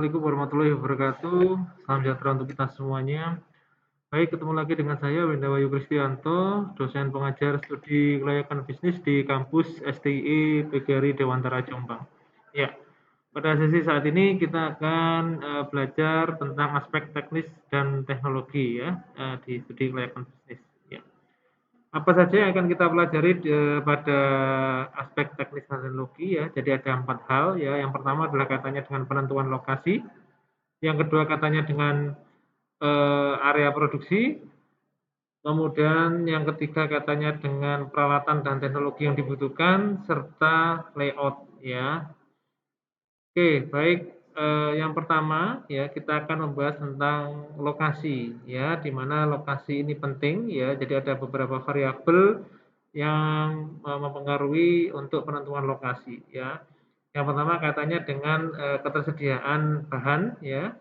Assalamualaikum warahmatullahi wabarakatuh. Salam sejahtera untuk kita semuanya. Baik, ketemu lagi dengan saya Wenda Wayu Kristianto, dosen pengajar studi kelayakan bisnis di kampus STI PGRI Dewantara Jombang. Ya, pada sesi saat ini kita akan belajar tentang aspek teknis dan teknologi ya di studi kelayakan bisnis. Ya. Apa saja yang akan kita pelajari pada aspek teknis dan teknologi ya. Jadi ada 4 hal ya. Yang pertama adalah katanya dengan penentuan lokasi, yang kedua katanya dengan area produksi, kemudian yang ketiga katanya dengan peralatan dan teknologi yang dibutuhkan, serta layout ya. Oke, baik. Yang pertama ya kita akan membahas tentang lokasi ya, di mana lokasi ini penting ya. Jadi ada beberapa variabel yang mempengaruhi untuk penentuan lokasi ya. Yang pertama katanya dengan ketersediaan bahan ya.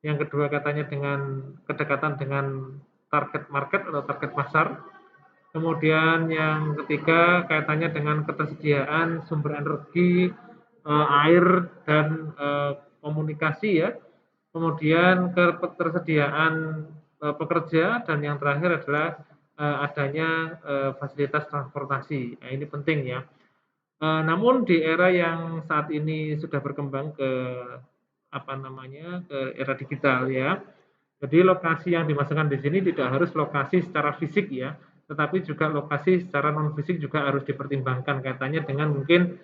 Yang kedua katanya dengan kedekatan dengan target market atau target pasar. Kemudian yang ketiga kaitannya dengan ketersediaan sumber energi, air dan komunikasi ya. Kemudian ketersediaan pekerja dan yang terakhir adalah adanya fasilitas transportasi. Nah, ini penting ya. Namun di era yang saat ini sudah berkembang ke apa namanya ke era digital ya. Jadi lokasi yang dimasukkan di sini tidak harus lokasi secara fisik ya, tetapi juga lokasi secara non fisik juga harus dipertimbangkan kaitannya dengan mungkin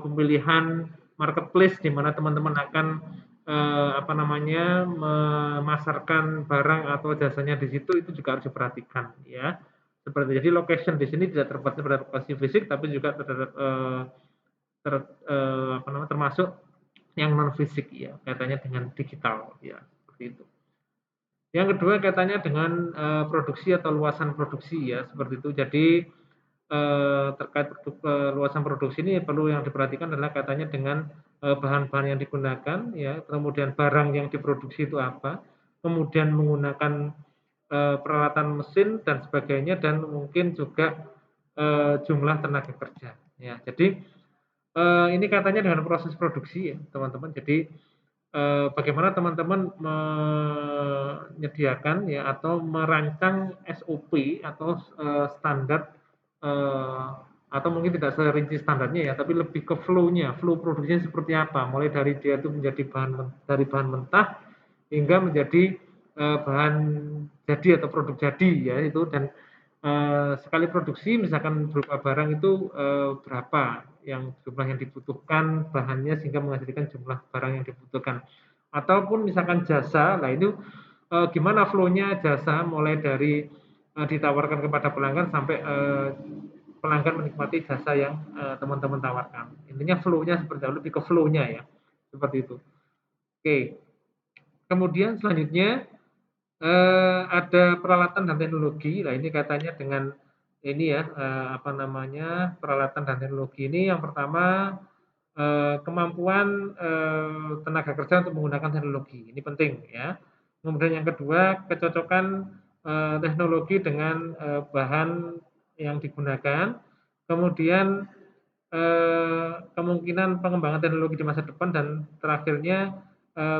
pemilihan marketplace di mana teman-teman akan apa namanya memasarkan barang atau jasanya di situ itu juga harus diperhatikan ya. Seperti jadi location di sini tidak terbatas pada lokasi fisik tapi juga terhadap apa namanya termasuk yang non fisik ya kaitannya dengan digital ya seperti itu. Yang kedua kaitannya dengan produksi atau luasan produksi ya seperti itu. Jadi terkait luasan produksi ini perlu yang diperhatikan adalah kaitannya dengan bahan-bahan yang digunakan ya, kemudian barang yang diproduksi itu apa, kemudian menggunakan peralatan mesin dan sebagainya dan mungkin juga jumlah tenaga kerja ya. Jadi ini katanya dengan proses produksi ya teman-teman. Jadi bagaimana teman-teman menyediakan ya atau merancang SOP atau standar atau mungkin tidak serinci standarnya ya, tapi lebih ke flow-nya, flow produksinya seperti apa, mulai dari dia itu menjadi dari bahan mentah hingga menjadi bahan jadi atau produk jadi ya itu dan sekali produksi misalkan berupa barang itu berapa yang jumlah yang dibutuhkan bahannya sehingga menghasilkan jumlah barang yang dibutuhkan. Ataupun misalkan jasa, nah itu gimana flow-nya jasa mulai dari ditawarkan kepada pelanggan sampai pelanggan menikmati jasa yang teman-teman tawarkan. Intinya flow-nya seperti itu, lebih ke flow-nya ya. Seperti itu. Oke. Kemudian selanjutnya ada peralatan dan teknologi. Nah, ini katanya dengan ini ya, apa namanya, peralatan dan teknologi ini yang pertama, kemampuan, tenaga kerja untuk menggunakan teknologi, ini penting ya. Kemudian yang kedua, kecocokan, teknologi dengan, bahan yang digunakan. Kemudian, kemungkinan pengembangan teknologi di masa depan dan terakhirnya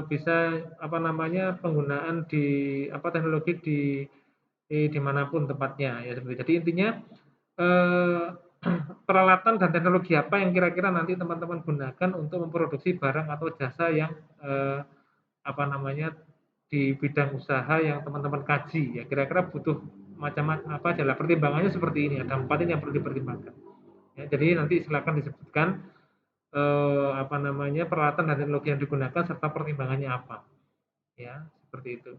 bisa apa namanya penggunaan di apa teknologi di dimanapun tempatnya ya seperti itu. Jadi intinya eh, peralatan dan teknologi apa yang kira-kira nanti teman-teman gunakan untuk memproduksi barang atau jasa yang apa namanya di bidang usaha yang teman-teman kaji ya kira-kira butuh macam apa aja lah pertimbangannya seperti ini ada 4 ini yang perlu dipertimbangkan ya, jadi nanti silakan disebutkan apa namanya peralatan dan teknologi yang digunakan serta pertimbangannya apa ya seperti itu.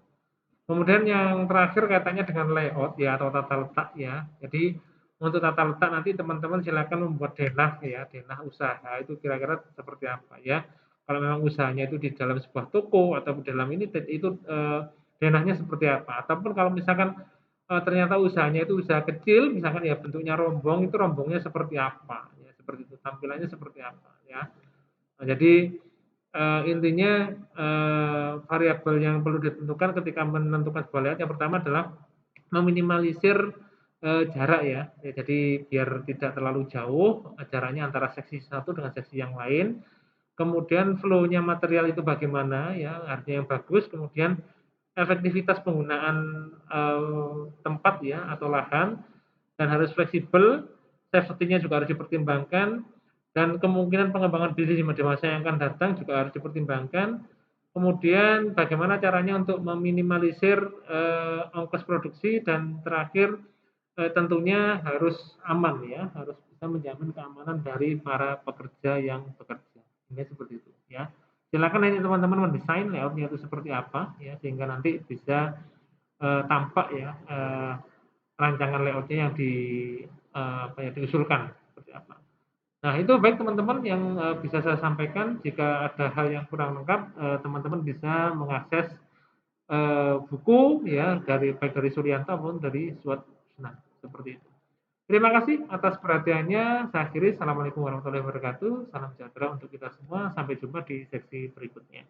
Kemudian yang terakhir kaitannya dengan layout ya atau tata letak ya. Jadi untuk tata letak nanti teman-teman silakan membuat denah ya, denah usaha itu kira-kira seperti apa ya. Kalau memang usahanya itu di dalam sebuah toko atau di dalam ini itu denahnya seperti apa. Ataupun kalau misalkan ternyata usahanya itu usaha kecil, misalkan ya bentuknya rombong, itu rombongnya seperti apa ya, seperti itu tampilannya seperti apa ya. Nah, jadi intinya variabel yang perlu ditentukan ketika menentukan sebuah layout yang pertama adalah meminimalisir jarak ya. Ya. Jadi biar tidak terlalu jauh jaraknya antara seksi satu dengan seksi yang lain. kemudian flow-nya material itu bagaimana ya, artinya yang bagus, kemudian efektivitas penggunaan tempat ya atau lahan, dan harus fleksibel, safety-nya juga harus dipertimbangkan, dan kemungkinan pengembangan bisnis di masa yang akan datang juga harus dipertimbangkan. Kemudian bagaimana caranya untuk meminimalisir ongkos produksi, dan terakhir tentunya harus aman ya, harus bisa menjamin keamanan dari para pekerja yang bekerja. Ini seperti itu ya. Silakan nanti teman-teman mendesain layoutnya itu seperti apa ya, sehingga nanti bisa tampak ya rancangan layoutnya yang apa ya, diusulkan seperti apa. Nah, itu baik teman-teman yang bisa saya sampaikan. Jika ada hal yang kurang lengkap, teman-teman bisa mengakses buku ya dari baik dari Suryanto maupun dari Suat Nah, seperti itu. Terima kasih atas perhatiannya. Saya akhiri. Assalamualaikum warahmatullahi wabarakatuh. Salam sejahtera untuk kita semua. Sampai jumpa di sesi berikutnya.